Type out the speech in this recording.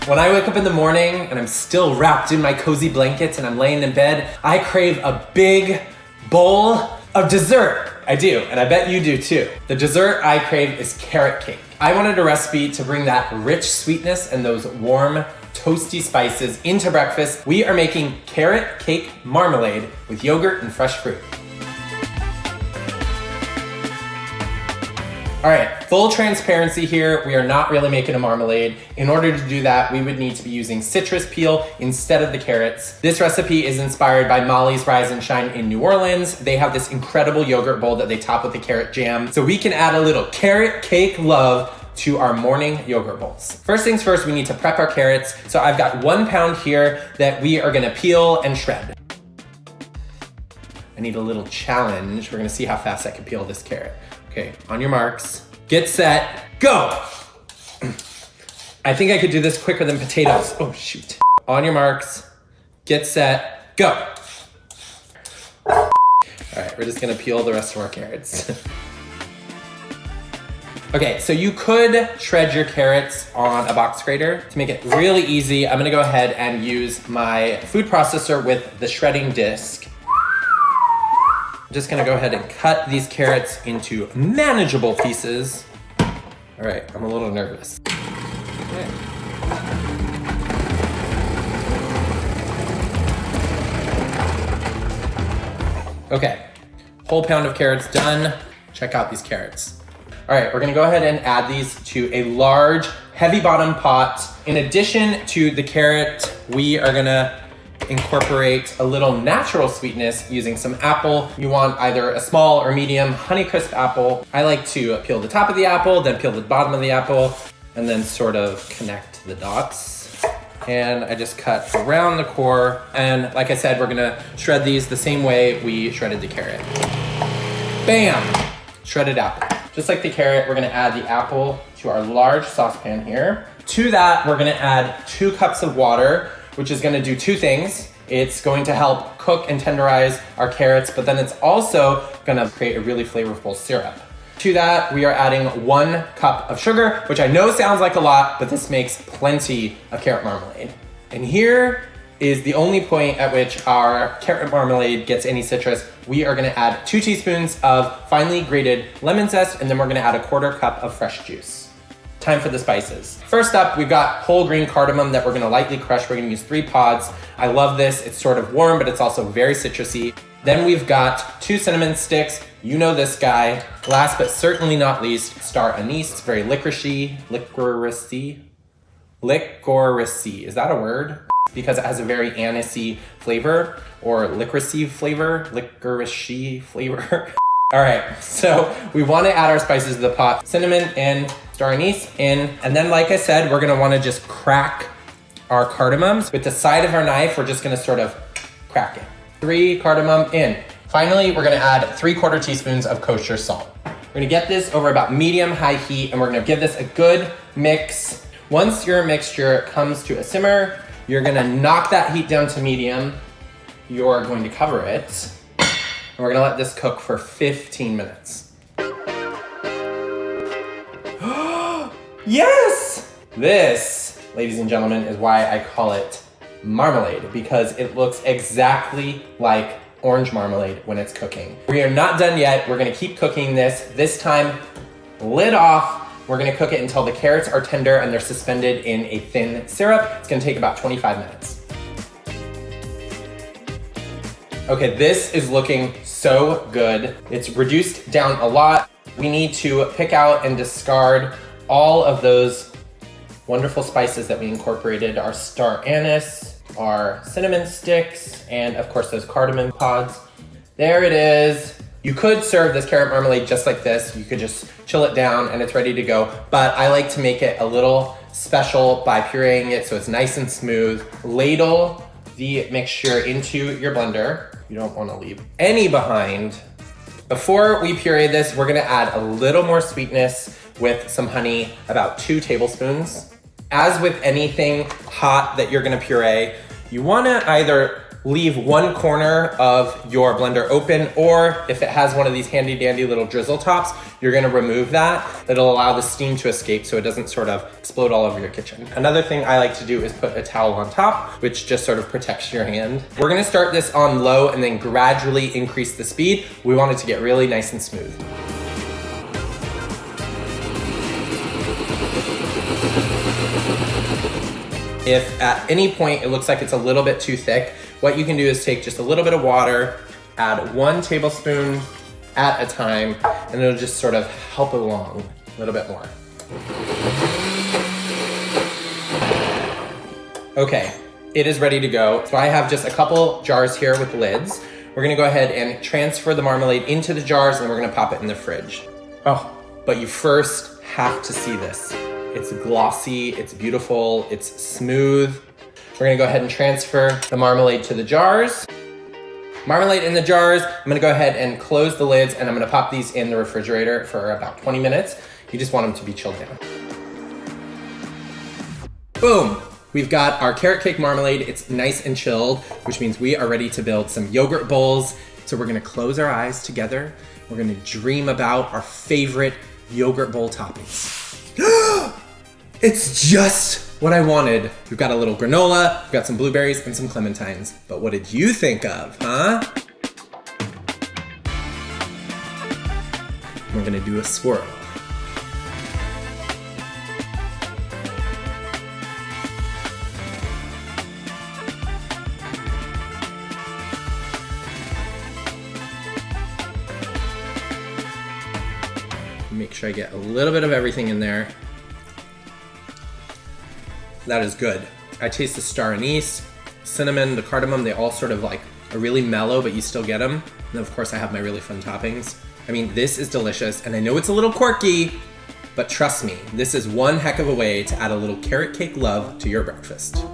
When I wake up in the morning and I'm still wrapped in my cozy blankets and I'm laying in bed, I crave a big bowl of dessert. I do, and I bet you do too. The dessert I crave is carrot cake. I wanted a recipe to bring that rich sweetness and those warm, toasty spices into breakfast. We are making carrot cake marmalade with yogurt and fresh fruit. All right, full transparency here. We are not really making a marmalade. In order to do that, we would need to be using citrus peel instead of the carrots. This recipe is inspired by Molly's Rise and Shine in New Orleans. They have this incredible yogurt bowl that they top with the carrot jam. So we can add a little carrot cake love to our morning yogurt bowls. First things first, we need to prep our carrots. So I've got 1 pound here that we are gonna peel and shred. I need a little challenge. We're gonna see how fast I can peel this carrot. Okay, on your marks, get set, go! I think I could do this quicker than potatoes. Oh, shoot. On your marks, get set, go! All right, we're just gonna peel the rest of our carrots. Okay, so you could shred your carrots on a box grater. To make it really easy, I'm gonna go ahead and use my food processor with the shredding disc. Just gonna go ahead and cut these carrots into manageable pieces. All right, I'm a little nervous. Okay. Okay, whole pound of carrots done. Check out these carrots. All right, we're gonna go ahead and add these to a large, heavy bottom pot. In addition to the carrot, we are gonna incorporate a little natural sweetness using some apple. You want either a small or medium Honeycrisp apple. I like to peel the top of the apple, then peel the bottom of the apple, and then sort of connect the dots. And I just cut around the core. And like I said, we're gonna shred these the same way we shredded the carrot. Bam! Shredded apple. Just like the carrot, we're gonna add the apple to our large saucepan here. To that, we're gonna add 2 cups of water, which is gonna do 2 things. It's going to help cook and tenderize our carrots, but then it's also gonna create a really flavorful syrup. To that, we are adding 1 cup of sugar, which I know sounds like a lot, but this makes plenty of carrot marmalade. And here is the only point at which our carrot marmalade gets any citrus. We are gonna add 2 teaspoons of finely grated lemon zest, and then we're gonna add a 1/4 cup of fresh juice. Time for the spices. First up, we've got whole green cardamom that we're gonna lightly crush. We're gonna use 3 pods. I love this. It's sort of warm, but it's also very citrusy. Then we've got 2 cinnamon sticks. You know this guy. Last but certainly not least, star anise. It's very licoricey. Licoricey. Is that a word? Because it has a very anisey flavor, or licoricey flavor, licoricey flavor. All right, so we wanna add our spices to the pot. Cinnamon in, star anise in, and then like I said, we're gonna wanna just crack our cardamoms. With the side of our knife, we're just gonna sort of crack it. 3 cardamom in. Finally, we're gonna add 3/4 teaspoons of kosher salt. We're gonna get this over about medium-high heat, and we're gonna give this a good mix. Once your mixture comes to a simmer, you're gonna knock that heat down to medium. You're going to cover it. And we're gonna let this cook for 15 minutes. Yes! This, ladies and gentlemen, is why I call it marmalade, because it looks exactly like orange marmalade when it's cooking. We are not done yet. We're gonna keep cooking this time lid off. We're gonna cook it until the carrots are tender and they're suspended in a thin syrup. It's gonna take about 25 minutes. Okay, this is looking so good. It's reduced down a lot. We need to pick out and discard all of those wonderful spices that we incorporated, our star anise, our cinnamon sticks, and of course those cardamom pods. There it is. You could serve this carrot marmalade just like this. You could just chill it down and it's ready to go. But I like to make it a little special by pureeing it so it's nice and smooth. Ladle the mixture into your blender. You don't want to leave any behind. Before we puree this, we're gonna add a little more sweetness with some honey, about 2 tablespoons. As with anything hot that you're gonna puree, you wanna either leave one corner of your blender open, or if it has one of these handy dandy little drizzle tops, you're gonna remove that. It'll allow the steam to escape so it doesn't sort of explode all over your kitchen. Another thing I like to do is put a towel on top, which just sort of protects your hand. We're gonna start this on low and then gradually increase the speed. We want it to get really nice and smooth. If at any point it looks like it's a little bit too thick, what you can do is take just a little bit of water, add 1 tablespoon at a time, and it'll just sort of help it along a little bit more. Okay, it is ready to go. So I have just a couple jars here with lids. We're gonna go ahead and transfer the marmalade into the jars, and then we're gonna pop it in the fridge. Oh, but you first have to see this. It's glossy, it's beautiful, it's smooth. We're gonna go ahead and transfer the marmalade to the jars. Marmalade in the jars. I'm gonna go ahead and close the lids, and I'm gonna pop these in the refrigerator for about 20 minutes. You just want them to be chilled down. Boom! We've got our carrot cake marmalade. It's nice and chilled, which means we are ready to build some yogurt bowls. So we're gonna close our eyes together. We're gonna dream about our favorite yogurt bowl toppings. It's just what I wanted. We've got a little granola, we've got some blueberries and some clementines. But what did you think of, huh? We're gonna do a swirl. Make sure I get a little bit of everything in there. That is good. I taste the star anise, cinnamon, the cardamom. They all sort of like are really mellow, but you still get them. And of course I have my really fun toppings. I mean, this is delicious, and I know it's a little quirky, but trust me, this is one heck of a way to add a little carrot cake love to your breakfast.